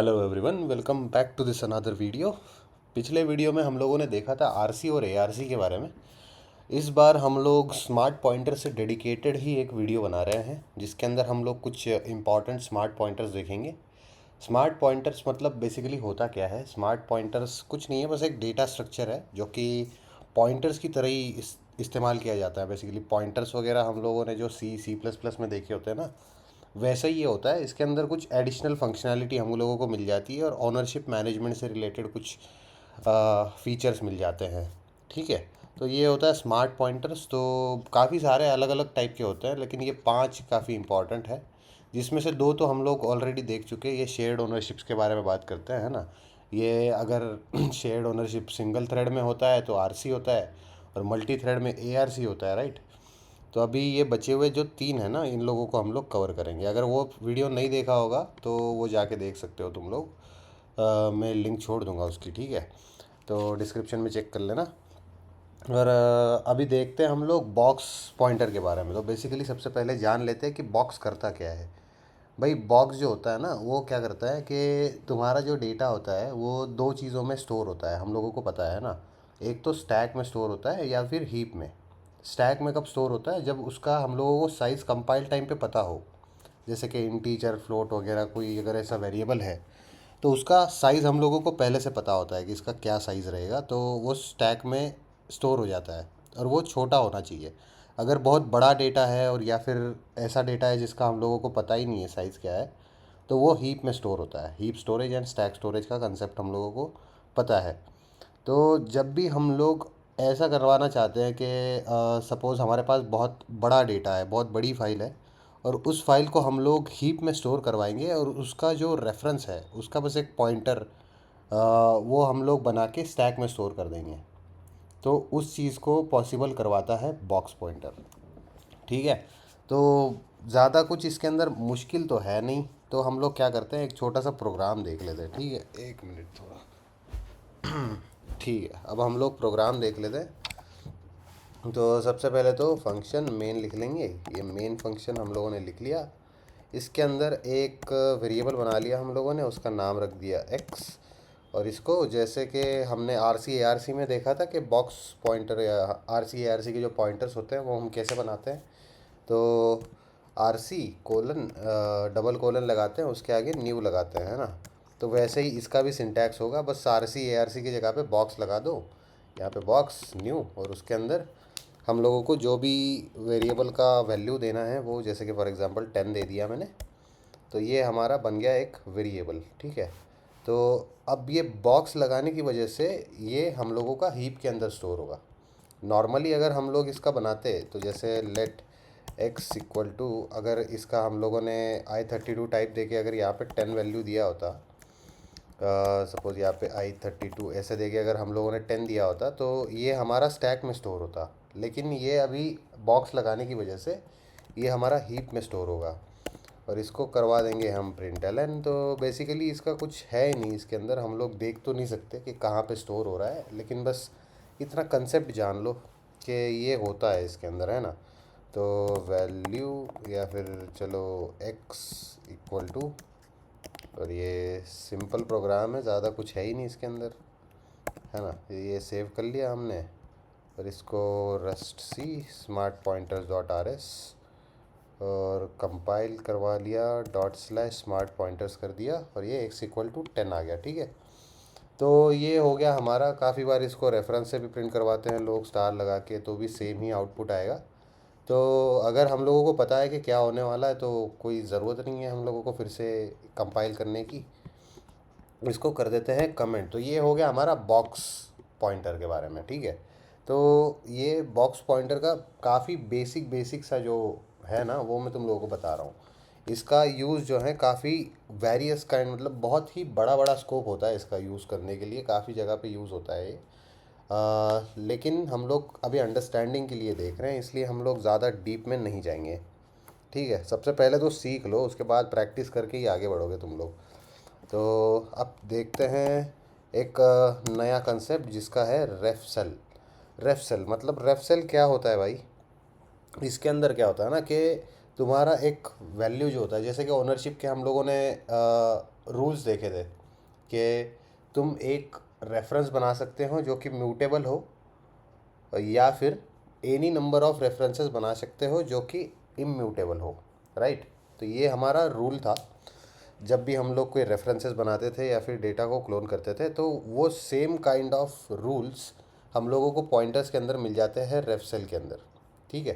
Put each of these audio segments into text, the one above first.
Hello everyone, welcome back to this another video. पिछले video में हम लोगों ने देखा था आरसी और एआरसी के बारे में। इस बार हम लोग स्मार्ट पॉइंटर से डेडिकेटेड ही एक वीडियो बना रहे हैं, जिसके अंदर हम लोग कुछ इंपॉर्टेंट स्मार्ट पॉइंटर्स देखेंगे। स्मार्ट पॉइंटर्स मतलब बेसिकली होता क्या है? स्मार्ट पॉइंटर्स कुछ नहीं है, बस एक डेटा स्ट्रक्चर है जो कि पॉइंटर्स की तरह ही इस्तेमाल किया जाता है। बेसिकली पॉइंटर्स वगैरह हम लोगों ने जो सी प्लस प्लस में देखे होते हैं ना, वैसा ही ये होता है। इसके अंदर कुछ एडिशनल फंक्शनैलिटी हम लोगों को मिल जाती है और ओनरशिप मैनेजमेंट से रिलेटेड कुछ फीचर्स मिल जाते हैं। ठीक है, तो ये होता है स्मार्ट पॉइंटर्स। तो काफ़ी सारे अलग अलग टाइप के होते हैं, लेकिन ये 5 काफ़ी इंपॉर्टेंट है, जिसमें से 2 तो हम लोग ऑलरेडी देख चुके हैं। ये शेयर्ड ओनरशिप्स के बारे में बात करते हैं, है ना। ये अगर शेयर्ड ओनरशिप सिंगल थ्रेड में होता है तो आरसी होता है, और मल्टी थ्रेड में एआरसी होता है, राइट। तो अभी ये बचे हुए जो 3 है ना, इन लोगों को हम लोग कवर करेंगे। अगर वो वीडियो नहीं देखा होगा तो वो जाके देख सकते हो तुम लोग। मैं लिंक छोड़ दूंगा उसकी, ठीक है। तो डिस्क्रिप्शन में चेक कर लेना। और अभी देखते हैं हम लोग बॉक्स पॉइंटर के बारे में। तो बेसिकली सबसे पहले जान लेते हैं कि बॉक्स करता क्या है। भाई बॉक्स जो होता है ना, वो क्या करता है कि तुम्हारा जो डेटा होता है वो 2 चीज़ों में स्टोर होता है, हम लोगों को पता है ना। एक तो स्टैक में स्टोर होता है या फिर हीप में। स्टैक में कब स्टोर होता है? जब उसका हम लोगों को साइज़ कंपाइल टाइम पे पता हो। जैसे कि इंटीजर, फ्लोट वगैरह कोई अगर ऐसा वेरिएबल है, तो उसका साइज़ हम लोगों को पहले से पता होता है कि इसका क्या साइज़ रहेगा, तो वो स्टैक में स्टोर हो जाता है। और वो छोटा होना चाहिए। अगर बहुत बड़ा डेटा है और या फिर ऐसा डेटा है जिसका हम लोगों को पता ही नहीं है साइज़ क्या है, तो वो हीप में स्टोर होता है। Heap storage and stack storage का कंसेप्ट हम लोगों को पता है। तो जब भी हम लोग ऐसा करवाना चाहते हैं कि सपोज़ हमारे पास बहुत बड़ा डेटा है, बहुत बड़ी फ़ाइल है, और उस फाइल को हम लोग हीप में स्टोर करवाएंगे, और उसका जो रेफरेंस है उसका बस एक पॉइंटर वो हम लोग बना के स्टैक में स्टोर कर देंगे। तो उस चीज़ को पॉसिबल करवाता है बॉक्स पॉइंटर, ठीक है। तो ज़्यादा कुछ इसके अंदर मुश्किल तो है नहीं। तो हम लोग क्या करते हैं, एक छोटा सा प्रोग्राम देख लेते हैं, ठीक है। एक मिनट थोड़ा, ठीक है। अब हम लोग प्रोग्राम देख लेते हैं। तो सबसे पहले तो फंक्शन मेन लिख लेंगे। ये मेन फंक्शन हम लोगों ने लिख लिया। इसके अंदर एक वेरिएबल बना लिया हम लोगों ने, उसका नाम रख दिया एक्स। और इसको जैसे कि हमने आर सी ए आर सी में देखा था कि बॉक्स पॉइंटर या R C A R C के जो पॉइंटर्स होते हैं वो हम कैसे बनाते हैं। तो R C colon double colon लगाते हैं, उसके आगे न्यू लगाते हैं, है ना। तो वैसे ही इसका भी सिंटैक्स होगा, बस आर सी ए आर सी की जगह पे बॉक्स लगा दो। यहाँ पे बॉक्स न्यू, और उसके अंदर हम लोगों को जो भी वेरिएबल का वैल्यू देना है वो, जैसे कि फॉर एग्जांपल 10 दे दिया मैंने, तो ये हमारा बन गया एक वेरिएबल, ठीक है। तो अब ये बॉक्स लगाने की वजह से ये हम लोगों का हीप के अंदर स्टोर होगा। नॉर्मली अगर हम लोग इसका बनाते तो जैसे लेट एक्स इक्वल टू, अगर इसका हम लोगों ने i32 टाइप देके अगर यहाँ पे 10 वैल्यू दिया होता, सपोज़ यहाँ पे i32 ऐसे देके अगर हम लोगों ने 10 दिया होता, तो ये हमारा स्टैक में स्टोर होता। लेकिन ये अभी बॉक्स लगाने की वजह से ये हमारा हीप में स्टोर होगा। और इसको करवा देंगे हम प्रिंट एलन। तो बेसिकली इसका कुछ है ही नहीं, इसके अंदर हम लोग देख तो नहीं सकते कि कहाँ पे स्टोर हो रहा है, लेकिन बस इतना कंसेप्ट जान लो कि ये होता है इसके अंदर, है ना। तो वैल्यू या फिर चलो एक्स इक्वल टू, और ये सिंपल प्रोग्राम है, ज़्यादा कुछ है ही नहीं इसके अंदर, है ना। ये सेव कर लिया हमने, और इसको Rust C smart pointers dot R S और कंपाइल करवा लिया, डॉट स्लैश स्मार्ट पॉइंटर्स कर दिया, और ये एक्स इक्वल टू 10 आ गया, ठीक है। तो ये हो गया हमारा। काफ़ी बार इसको रेफरेंस से भी प्रिंट करवाते हैं लोग स्टार लगा के, तो भी सेम ही आउटपुट आएगा। तो अगर हम लोगों को पता है कि क्या होने वाला है, तो कोई ज़रूरत नहीं है हम लोगों को फिर से कंपाइल करने की। इसको कर देते हैं कमेंट। तो ये हो गया हमारा बॉक्स पॉइंटर के बारे में, ठीक है। तो ये बॉक्स पॉइंटर का काफ़ी बेसिक बेसिक सा जो है ना, वो मैं तुम लोगों को बता रहा हूँ। इसका यूज़ जो है काफ़ी वेरियस काइंड, मतलब बहुत ही बड़ा बड़ा स्कोप होता है इसका यूज़ करने के लिए, काफ़ी जगह पे यूज़ होता है ये। लेकिन हम लोग अभी अंडरस्टैंडिंग के लिए देख रहे हैं, इसलिए हम लोग ज़्यादा डीप में नहीं जाएंगे, ठीक है। सबसे पहले तो सीख लो, उसके बाद प्रैक्टिस करके ही आगे बढ़ोगे तुम लोग। तो अब देखते हैं एक नया कंसेप्ट जिसका है रेफ सेल। रेफ सेल मतलब, रेफ सेल क्या होता है भाई? इसके अंदर क्या होता है ना कि तुम्हारा एक वैल्यू जो होता है, जैसे कि ओनरशिप के हम लोगों ने रूल्स देखे थे कि तुम एक रेफरेंस बना सकते हो जो कि म्यूटेबल हो, या फिर एनी नंबर ऑफ रेफरेंसेस बना सकते हो जो कि इम्यूटेबल हो, राइट। तो ये हमारा रूल था। जब भी हम लोग कोई रेफरेंसेस बनाते थे या फिर डेटा को क्लोन करते थे, तो वो सेम काइंड ऑफ रूल्स हम लोगों को पॉइंटर्स के अंदर मिल जाते हैं रेफ सेल के अंदर, ठीक है।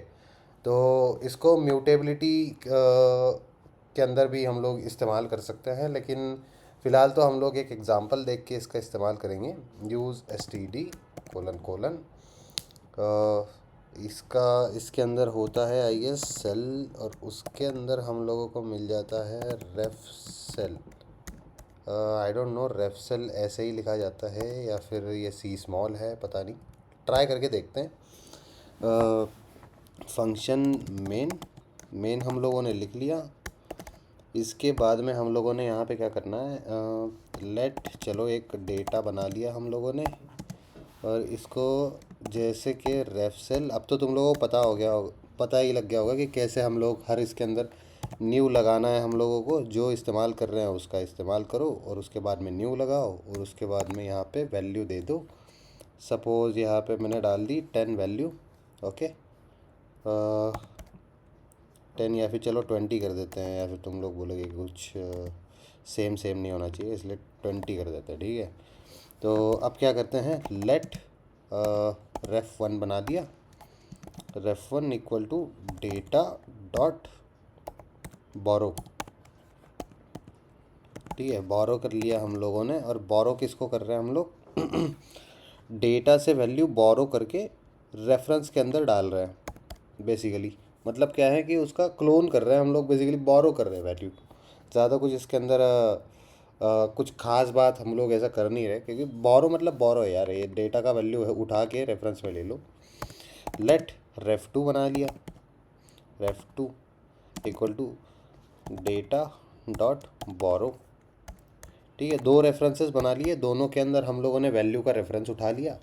तो इसको म्यूटेबिलिटी के अंदर भी हम लोग इस्तेमाल कर सकते हैं, लेकिन फ़िलहाल तो हम लोग एक एग्ज़ाम्पल देख के इसका इस्तेमाल करेंगे। यूज़ std : इसका इसके अंदर होता है आई गेस सेल, और उसके अंदर हम लोगों को मिल जाता है ref cell. I don't know ref cell ऐसे ही लिखा जाता है या फिर ये सी स्मॉल है, पता नहीं, ट्राई करके देखते हैं। फंक्शन मेन हम लोगों ने लिख लिया। इसके बाद में हम लोगों ने यहाँ पे क्या करना है, लेट, चलो एक डेटा बना लिया हम लोगों ने, और इसको जैसे कि रेफ सेल, अब तो तुम लोगों को पता ही लग गया होगा कि कैसे हम लोग हर इसके अंदर न्यू लगाना है। हम लोगों को जो इस्तेमाल कर रहे हैं उसका इस्तेमाल करो, और उसके बाद में न्यू लगाओ, और उसके बाद में यहाँ पे वैल्यू दे दो। सपोज़ यहाँ पे मैंने डाल दी 10 वैल्यू, ओके, 10 या फिर चलो 20 कर देते हैं, या फिर तुम लोग बोलोगे कुछ सेम नहीं होना चाहिए, इसलिए 20 कर देते हैं, ठीक है। तो अब क्या करते हैं, लेट रेफ 1 बना दिया। रेफ 1 इक्वल टू डेटा डॉट बोरो, ठीक है, बोरो कर लिया हम लोगों ने। और बोरो किसको कर रहे हैं हम लोग, डेटा से वैल्यू बोरो करके रेफरेंस के अंदर डाल रहे हैं बेसिकली। मतलब क्या है कि उसका क्लोन कर रहे हैं हम लोग, बेसिकली बोरो कर रहे हैं वैल्यू। ज़्यादा कुछ इसके अंदर कुछ खास बात हम लोग ऐसा कर नहीं रहे, क्योंकि बोरो मतलब बोरो है यार, ये डेटा का वैल्यू है, उठा के रेफरेंस में ले लो। लेट रेफ 2 बना लिया। रेफ 2 इक्वल टू डेटा डॉट बोरो, ठीक है, 2 रेफरेंसेस बना लिए, दोनों के अंदर हम लोगों ने वैल्यू का रेफरेंस उठा लिया।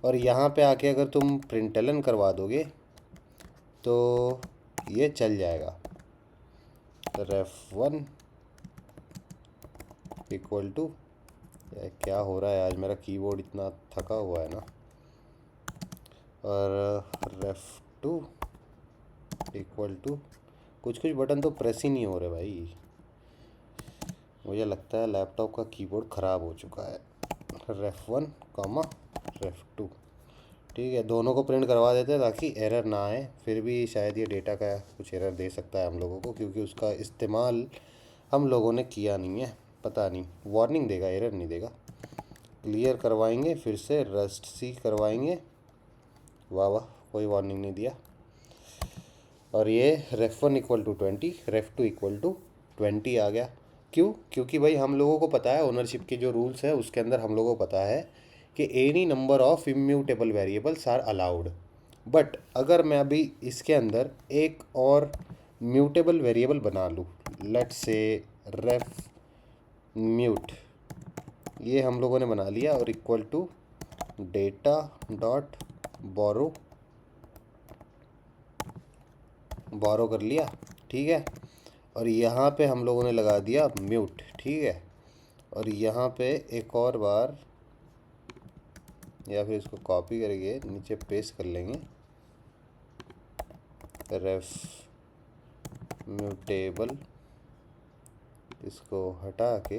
और यहाँ पे आके अगर तुम प्रिंटलन करवा दोगे तो ये चल जाएगा। रेफ 1 इक्वल टू, क्या हो रहा है आज, मेरा कीबोर्ड इतना थका हुआ है ना। और रेफ 2 इक्वल टू, कुछ बटन तो प्रेस ही नहीं हो रहे भाई, मुझे लगता है लैपटॉप का कीबोर्ड ख़राब हो चुका है। रेफ 1 कॉमा रेफ 2, ठीक है, दोनों को प्रिंट करवा देते हैं ताकि एरर ना आए। फिर भी शायद ये डेटा का कुछ एरर दे सकता है हम लोगों को, क्योंकि उसका इस्तेमाल हम लोगों ने किया नहीं है, पता नहीं, वार्निंग देगा, एरर नहीं देगा। क्लियर करवाएंगे, फिर से रस्ट सी करवाएंगे, वाह वाह, कोई वार्निंग नहीं दिया। और ये ref 1 equal to 20, ref 2 equal to 20 आ गया। क्यों? क्योंकि भाई हम लोगों को पता है ओनरशिप के जो रूल्स है उसके अंदर हम लोगों को पता है कि any number of immutable variables are allowed. But अगर मैं अभी इसके अंदर एक और म्यूटेबल वेरिएबल बना लूँ, लेट्स से रेफ म्यूट, ये हम लोगों ने बना लिया, और इक्वल टू डेटा डॉट बोरो कर लिया, ठीक है। और यहाँ पे हम लोगों ने लगा दिया म्यूट, ठीक है। और यहाँ पे एक और बार, या फिर इसको कॉपी करके नीचे पेस्ट कर लेंगे, रेफ म्यूटेबल, इसको हटा के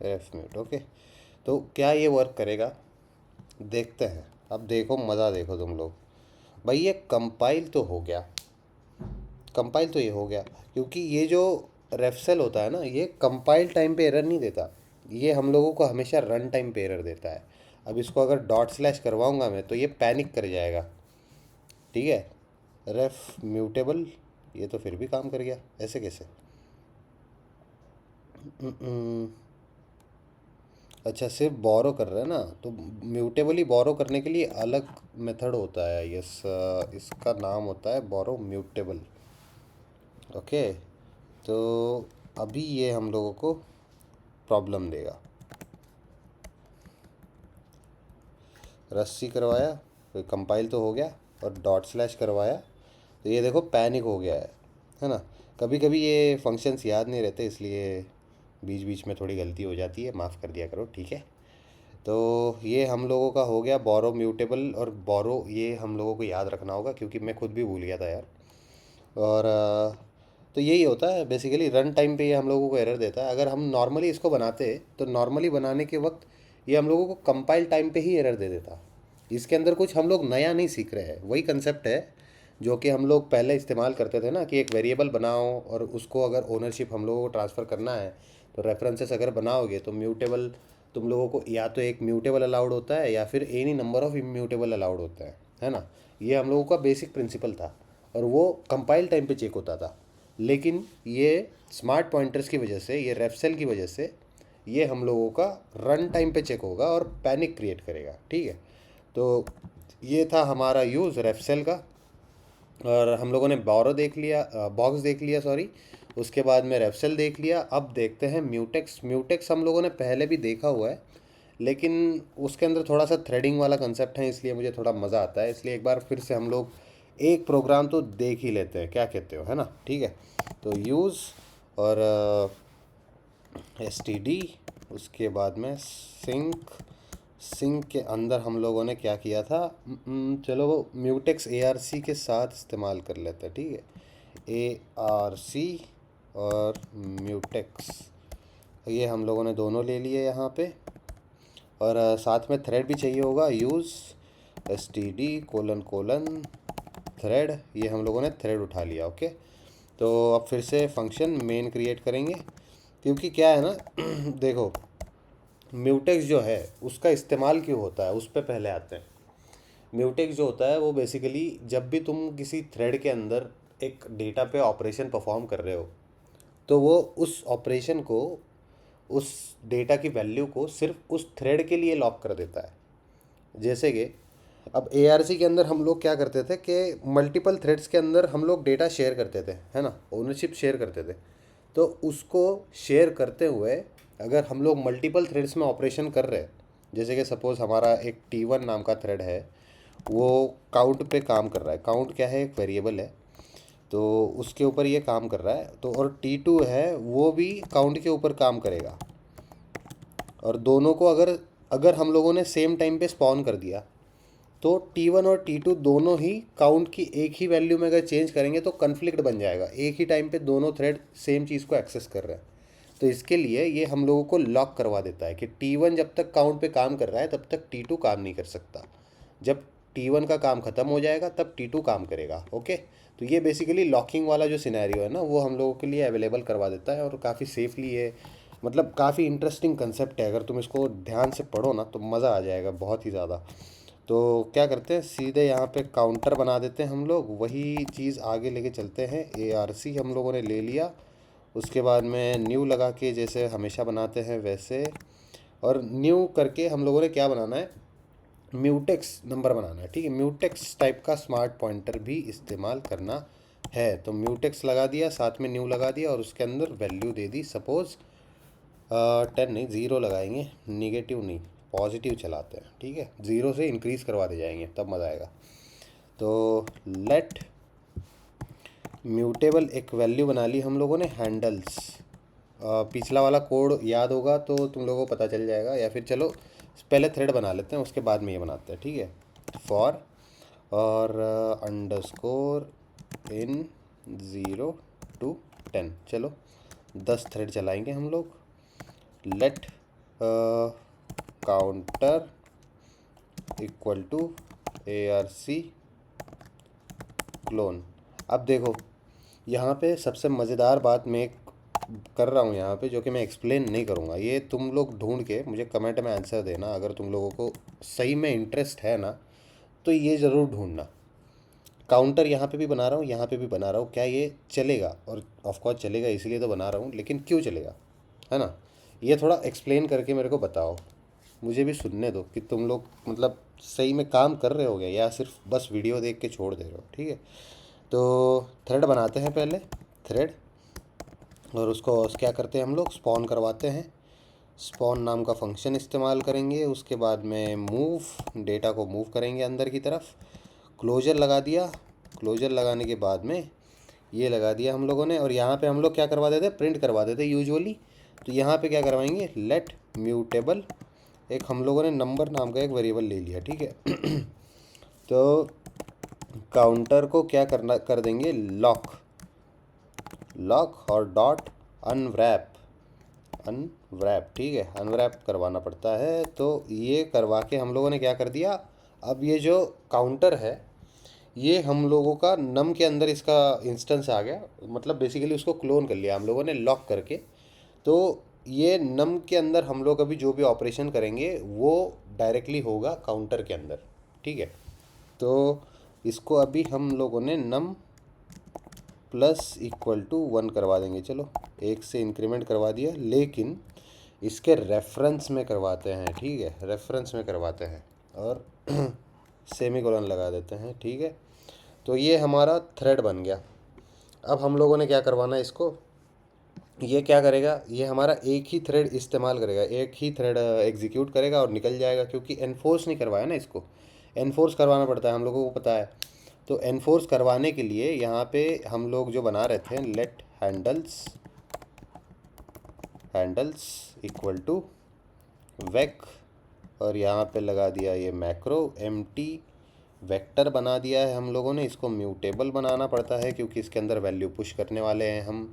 रेफ म्यूट, ओके। तो क्या ये वर्क करेगा, देखते हैं। अब देखो मज़ा, देखो तुम लोग भाई, ये कंपाइल तो हो गया, कंपाइल तो ये हो गया, क्योंकि ये जो रेफसेल होता है ना, ये कंपाइल टाइम पे एरर नहीं देता, ये हम लोगों को हमेशा रन टाइम पे एरर देता है। अब इसको अगर डॉट स्लैश करवाऊंगा मैं तो ये पैनिक कर जाएगा, ठीक है। रेफ म्यूटेबल, ये तो फिर भी काम कर गया, ऐसे कैसे? अच्छा, सिर्फ बोरो कर रहे हैं ना, तो म्यूटेबली बोरो करने के लिए अलग मेथड होता है, यस, इसका नाम होता है बोरो म्यूटेबल, ओके। तो अभी ये हम लोगों को प्रॉब्लम देगा। रस्सी करवाया तो कंपाइल तो हो गया, और डॉट स्लैश करवाया तो ये देखो पैनिक हो गया है ना। कभी कभी ये फंक्शंस याद नहीं रहते, इसलिए बीच बीच में थोड़ी गलती हो जाती है, माफ़ कर दिया करो, ठीक है। तो ये हम लोगों का हो गया बोरो म्यूटेबल और बोरो, ये हम लोगों को याद रखना होगा क्योंकि मैं खुद भी भूल गया था यार। और तो यही होता है बेसिकली, रन टाइम पे ये हम लोगों को एरर देता है। अगर हम नॉर्मली इसको बनाते तो नॉर्मली बनाने के वक्त ये हम लोगों को कंपाइल टाइम पे ही एरर दे देता। इसके अंदर कुछ हम लोग नया नहीं सीख रहे हैं, वही कंसेप्ट है जो कि हम लोग पहले इस्तेमाल करते थे ना, कि एक वेरिएबल बनाओ और उसको अगर ओनरशिप हम लोगों को ट्रांसफ़र करना है तो रेफरेंसेस अगर बनाओगे तो म्यूटेबल तुम लोगों को या तो एक म्यूटेबल अलाउड होता है या फिर any number of immutable allowed होता है ना। ये हम लोगों का बेसिक प्रिंसिपल था और वो कंपाइल टाइम पे चेक होता था। लेकिन ये स्मार्ट पॉइंटर्स की वजह से, ये रेफसेल की वजह से ये हम लोगों का रन टाइम पे चेक होगा और पैनिक क्रिएट करेगा, ठीक है। तो ये था हमारा यूज़ रेफसेल का। और हम लोगों ने बोरो देख लिया, बॉक्स देख लिया सॉरी, उसके बाद में रेफसेल देख लिया। अब देखते हैं म्यूटेक्स। म्यूटेक्स हम लोगों ने पहले भी देखा हुआ है, लेकिन उसके अंदर थोड़ा सा थ्रेडिंग वाला कंसेप्ट है, इसलिए मुझे थोड़ा मज़ा आता है। इसलिए एक बार फिर से हम लोग एक प्रोग्राम तो देख ही लेते हैं, क्या कहते हो, है ना, ठीक है। तो यूज़ और STD, उसके बाद में सिंक के अंदर हम लोगों ने क्या किया था, चलो वो म्यूटेक्स ARC के साथ इस्तेमाल कर लेते हैं, ठीक है। ARC और म्यूटेक्स, ये हम लोगों ने दोनों ले लिए यहाँ पे। और साथ में थ्रेड भी चाहिए होगा, यूज़ STD कोलन थ्रेड, ये हम लोगों ने थ्रेड उठा लिया, ओके। तो अब फिर से फंक्शन मेन क्रिएट करेंगे, क्योंकि क्या है ना देखो, म्यूटेक्स जो है उसका इस्तेमाल क्यों होता है उस पर पहले आते हैं। म्यूटेक्स जो होता है वो बेसिकली जब भी तुम किसी थ्रेड के अंदर एक डेटा पे ऑपरेशन परफॉर्म कर रहे हो तो वो उस ऑपरेशन को, उस डेटा की वैल्यू को सिर्फ उस थ्रेड के लिए लॉक कर देता है। जैसे कि अब ARC के अंदर हम लोग क्या करते थे कि मल्टीपल थ्रेड्स के अंदर हम लोग डेटा शेयर करते थे, है ना, ओनरशिप शेयर करते थे। तो उसको शेयर करते हुए अगर हम लोग मल्टीपल थ्रेड्स में ऑपरेशन कर रहे हैं, जैसे कि सपोज़ हमारा एक T1 नाम का थ्रेड है, वो काउंट पे काम कर रहा है। काउंट क्या है, एक वेरिएबल है, तो उसके ऊपर ये काम कर रहा है। तो और T2 है, वो भी काउंट के ऊपर काम करेगा। और दोनों को अगर अगर हम लोगों ने सेम टाइम पे स्पॉन कर दिया तो T1 और T2 दोनों ही काउंट की एक ही वैल्यू में अगर चेंज करेंगे तो कन्फ्लिक्ट बन जाएगा। एक ही टाइम पे दोनों थ्रेड सेम चीज़ को एक्सेस कर रहे हैं। तो इसके लिए ये हम लोगों को लॉक करवा देता है कि T1 जब तक काउंट पे काम कर रहा है तब तक T2 काम नहीं कर सकता। जब T1 का काम ख़त्म हो जाएगा तब T2 काम करेगा, ओके। तो ये बेसिकली लॉकिंग वाला जो सिनेरियो है ना, वो हम लोगों के लिए अवेलेबल करवा देता है और काफ़ी सेफली है। मतलब काफ़ी इंटरेस्टिंग कंसेप्ट है, अगर तुम इसको ध्यान से पढ़ो ना तो मज़ा आ जाएगा बहुत ही ज़्यादा। तो क्या करते हैं, सीधे यहाँ पे काउंटर बना देते हैं हम लोग, वही चीज़ आगे लेके चलते हैं। ARC हम लोगों ने ले लिया, उसके बाद में न्यू लगा के जैसे हमेशा बनाते हैं वैसे, और न्यू करके हम लोगों ने क्या बनाना है, म्यूटेक्स नंबर बनाना है, ठीक है। म्यूटेक्स टाइप का स्मार्ट पॉइंटर भी इस्तेमाल करना है। तो म्यूटेक्स लगा दिया, साथ में न्यू लगा दिया और उसके अंदर वैल्यू दे दी, सपोज़ 10 नहीं 0 लगाएंगे, निगेटिव नहीं पॉजिटिव चलाते हैं, ठीक है। 0 से इंक्रीज़ करवाते जाएंगे तब मज़ा आएगा। तो लेट म्यूटेबल एक वैल्यू बना ली हम लोगों ने, हैंडल्स। पिछला वाला कोड याद होगा तो तुम लोगों को पता चल जाएगा, या फिर चलो पहले थ्रेड बना लेते हैं उसके बाद में ये बनाते हैं, ठीक है। फॉर और अंडरस्कोर इन 0 to 10, चलो 10 थ्रेड चलाएंगे हम लोग। Let counter equal to ARC clone. अब देखो यहाँ पे सबसे मज़ेदार बात मैं कर रहा हूँ यहाँ पे, जो कि मैं एक्सप्लेन नहीं करूँगा, ये तुम लोग ढूंढ के मुझे कमेंट में आंसर देना। अगर तुम लोगों को सही में इंटरेस्ट है ना तो ये ज़रूर ढूंढना। काउंटर यहाँ पे भी बना रहा हूँ, यहाँ पे भी बना रहा हूँ, क्या ये चलेगा? और ऑफकोर्स चलेगा, इसीलिए तो बना रहा हूँ, लेकिन क्यों चलेगा, है ना। ये थोड़ा एक्सप्लेन करके मेरे को बताओ, मुझे भी सुनने दो कि तुम लोग मतलब सही में काम कर रहे होगे या सिर्फ बस वीडियो देख के छोड़ दे रहे हो, ठीक है। तो थ्रेड बनाते हैं पहले, थ्रेड, और उसको क्या करते हैं हम लोग, स्पॉन करवाते हैं। स्पॉन नाम का फंक्शन इस्तेमाल करेंगे, उसके बाद में मूव, डेटा को मूव करेंगे अंदर की तरफ। क्लोजर लगा दिया, क्लोजर लगाने के बाद में ये लगा दिया हम लोगों ने। और यहाँ पे हम लोग क्या करवा देते, प्रिंट करवा देते यूजुअली। तो यहाँ पे क्या करवाएंगे, लेट म्यूटेबल, एक हम लोगों ने नंबर नाम का एक वेरिएबल ले लिया, ठीक है। तो काउंटर को क्या करना कर देंगे, लॉक, लॉक और डॉट अनव्रैप, अनव्रैप, ठीक है, अनव्रैप करवाना पड़ता है। तो ये करवा के हम लोगों ने क्या कर दिया, अब ये जो काउंटर है ये हम लोगों का नम के अंदर इसका इंस्टेंस आ गया, मतलब बेसिकली उसको क्लोन कर लिया हम लोगों ने लॉक करके। तो ये नम के अंदर हम लोग अभी जो भी ऑपरेशन करेंगे वो डायरेक्टली होगा काउंटर के अंदर, ठीक है। तो इसको अभी हम लोगों ने नम प्लस इक्वल टू 1 करवा देंगे। चलो 1 से इंक्रीमेंट करवा दिया, लेकिन इसके रेफरेंस में करवाते हैं, ठीक है, रेफरेंस में करवाते हैं और सेमीकोलन लगा देते हैं, ठीक है। तो ये हमारा थ्रेड बन गया। अब हम लोगों ने क्या करवाना है इसको, ये क्या करेगा, ये हमारा एक ही थ्रेड इस्तेमाल करेगा, एक ही थ्रेड एग्जीक्यूट करेगा और निकल जाएगा, क्योंकि एनफोर्स नहीं करवाया ना इसको, एनफोर्स करवाना पड़ता है, हम लोगों को पता है। तो एनफोर्स करवाने के लिए यहाँ पे हम लोग जो बना रहे थे, let handles, handles equal to weak, और यहाँ पे लगा दिया ये मैक्रो एम्प्टी वेक्टर बना दिया है हम लोगों ने। इसको म्यूटेबल बनाना पड़ता है क्योंकि इसके अंदर वैल्यू पुश करने वाले हैं हम।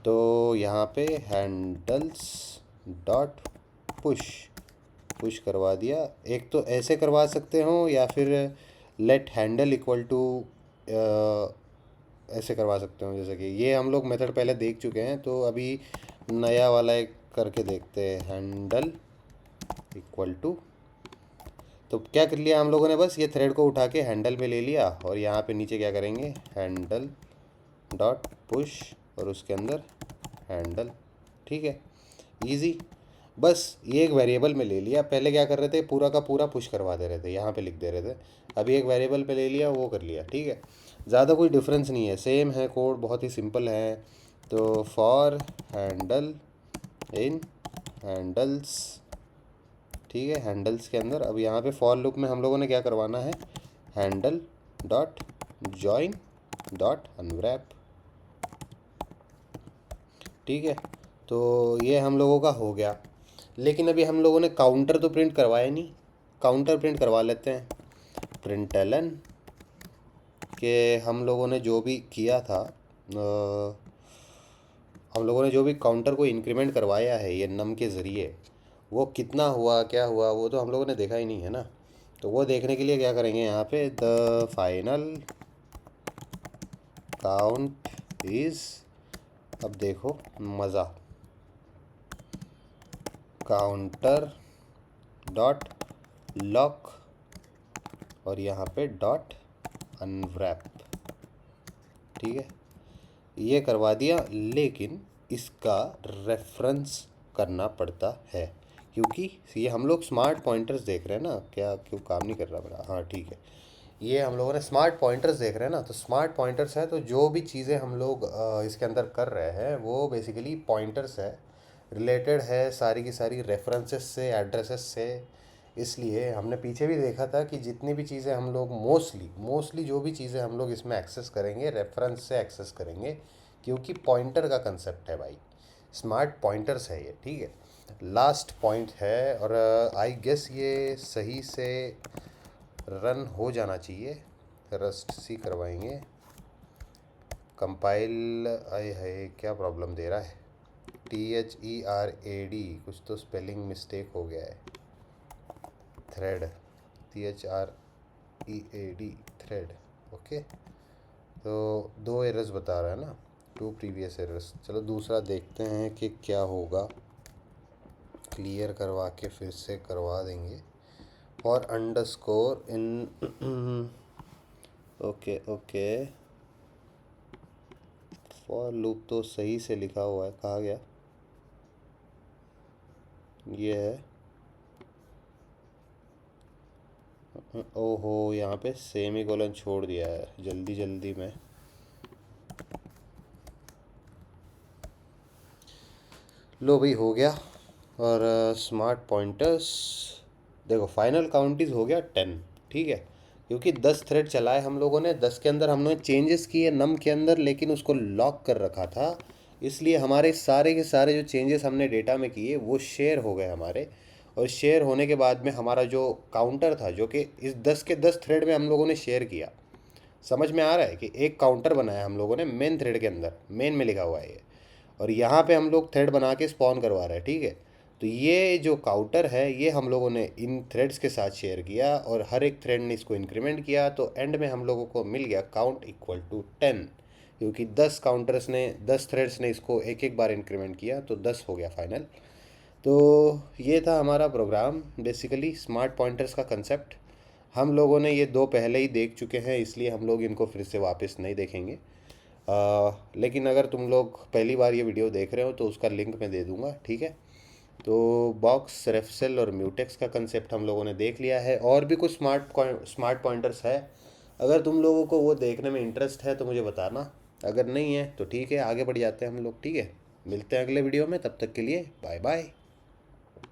तो यहाँ पे हैंडल्स डॉट पुश, पुश करवा दिया। एक तो ऐसे करवा सकते हो या फिर लेट हैंडल इक्वल टू ऐसे करवा सकते हो, जैसे कि ये हम लोग मेथड पहले देख चुके हैं। तो अभी नया वाला एक करके देखते हैं, हैंडल इक्वल टू, तो क्या कर लिया हम लोगों ने, बस ये थ्रेड को उठा के हैंडल में ले लिया और यहाँ पे नीचे क्या करेंगे, हैंडल डॉट पुश और उसके अंदर हैंडल, ठीक है, इजी। बस ये एक वेरिएबल में ले लिया, पहले क्या कर रहे थे, पूरा का पूरा पुश करवा दे रहे थे, यहाँ पे लिख दे रहे थे, अभी एक वेरिएबल पे ले लिया, वो कर लिया, ठीक है। ज़्यादा कोई डिफरेंस नहीं है, सेम है कोड, बहुत ही सिंपल है। तो फॉर हैंडल इन हैंडल्स, ठीक है, हैंडल्स के अंदर अब यहाँ पे फॉर लूप में हम लोगों ने क्या करवाना है, हैंडल डॉट जॉइन डॉट अनव्रैप, ठीक है। तो ये हम लोगों का हो गया, लेकिन अभी हम लोगों ने काउंटर तो प्रिंट करवाया नहीं, काउंटर प्रिंट करवा लेते हैं। प्रिंटलन के हम लोगों ने जो भी किया था, हम लोगों ने जो भी काउंटर को इंक्रीमेंट करवाया है ये नम के ज़रिए, वो कितना हुआ क्या हुआ वो तो हम लोगों ने देखा ही नहीं है ना। तो वो देखने के लिए क्या करेंगे, यहाँ पे द फाइनल काउंट इज़, अब देखो मज़ा, काउंटर डॉट लॉक और यहाँ पे डॉट अनव्रैप, ठीक है, ये करवा दिया। लेकिन इसका रेफरेंस करना पड़ता है क्योंकि ये हम लोग स्मार्ट पॉइंटर्स देख रहे हैं ना, क्या क्यों काम नहीं कर रहा मेरा, हाँ ठीक है, ये हम लोगों ने स्मार्ट पॉइंटर्स देख रहे हैं ना। तो स्मार्ट पॉइंटर्स है, तो जो भी चीज़ें हम लोग इसके अंदर कर रहे हैं वो बेसिकली पॉइंटर्स है, रिलेटेड है सारी की सारी रेफरेंसेस से, एड्रेसेस से। इसलिए हमने पीछे भी देखा था कि जितनी भी चीज़ें हम लोग मोस्टली जो भी चीज़ें हम लोग इसमें एक्सेस करेंगे रेफरेंस से एक्सेस करेंगे, क्योंकि पॉइंटर का कंसेप्ट है भाई, स्मार्ट पॉइंटर्स है ये, ठीक है। लास्ट पॉइंट है और आई गेस ये सही से रन हो जाना चाहिए, रस्ट सी करवाएंगे कंपाइल। आए है क्या प्रॉब्लम दे रहा है, THERAD, कुछ तो स्पेलिंग मिस्टेक हो गया है, थ्रेड THREAD थ्रेड, ओके। तो 2 एरर्स बता रहा है ना, 2 प्रीवियस एरर्स। चलो दूसरा देखते हैं कि क्या होगा, क्लियर करवा के फिर से करवा देंगे। और underscore in okay okay, for loop तो सही से लिखा हुआ है, कहाँ गया, ये है, ओहो यहाँ पे सेमी कोलन छोड़ दिया है, जल्दी जल्दी में। लो भाई हो गया। और स्मार्ट पॉइंटर्स देखो, फाइनल काउंट इज हो गया 10, ठीक है। क्योंकि 10 थ्रेड चलाए हम लोगों ने, 10 के अंदर हमने चेंजेस किए नम के अंदर, लेकिन उसको लॉक कर रखा था, इसलिए हमारे सारे के सारे जो चेंजेस हमने डेटा में किए वो शेयर हो गए हमारे। और शेयर होने के बाद में हमारा जो काउंटर था, जो कि इस 10 के 10 थ्रेड में हम लोगों ने शेयर किया, समझ में आ रहा है कि एक काउंटर बनाया हम लोगों ने मेन थ्रेड के अंदर, मेन में लिखा हुआ है ये, और यहाँ पे हम लोग थ्रेड बना के स्पॉन करवा रहे हैं, ठीक है। तो ये जो काउंटर है ये हम लोगों ने इन थ्रेड्स के साथ शेयर किया और हर एक थ्रेड ने इसको इंक्रीमेंट किया, तो एंड में हम लोगों को मिल गया काउंट इक्वल टू 10, क्योंकि 10 काउंटर्स ने, 10 थ्रेड्स ने इसको एक एक बार इंक्रीमेंट किया, तो 10 हो गया फाइनल। तो ये था हमारा प्रोग्राम, बेसिकली स्मार्ट पॉइंटर्स का कंसेप्ट। हम लोगों ने ये दो पहले ही देख चुके हैं, इसलिए हम लोग इनको फिर से वापस नहीं देखेंगे। लेकिन अगर तुम लोग पहली बार ये वीडियो देख रहे हो तो उसका लिंक मैं दे दूँगा, ठीक है। तो बॉक्स, रेफसेल और म्यूटेक्स का कंसेप्ट हम लोगों ने देख लिया है, और भी कुछ स्मार्ट पॉइंटर्स है। अगर तुम लोगों को वो देखने में इंटरेस्ट है तो मुझे बताना, अगर नहीं है तो ठीक है, आगे बढ़ जाते हैं हम लोग, ठीक है। मिलते हैं अगले वीडियो में, तब तक के लिए बाय बाय।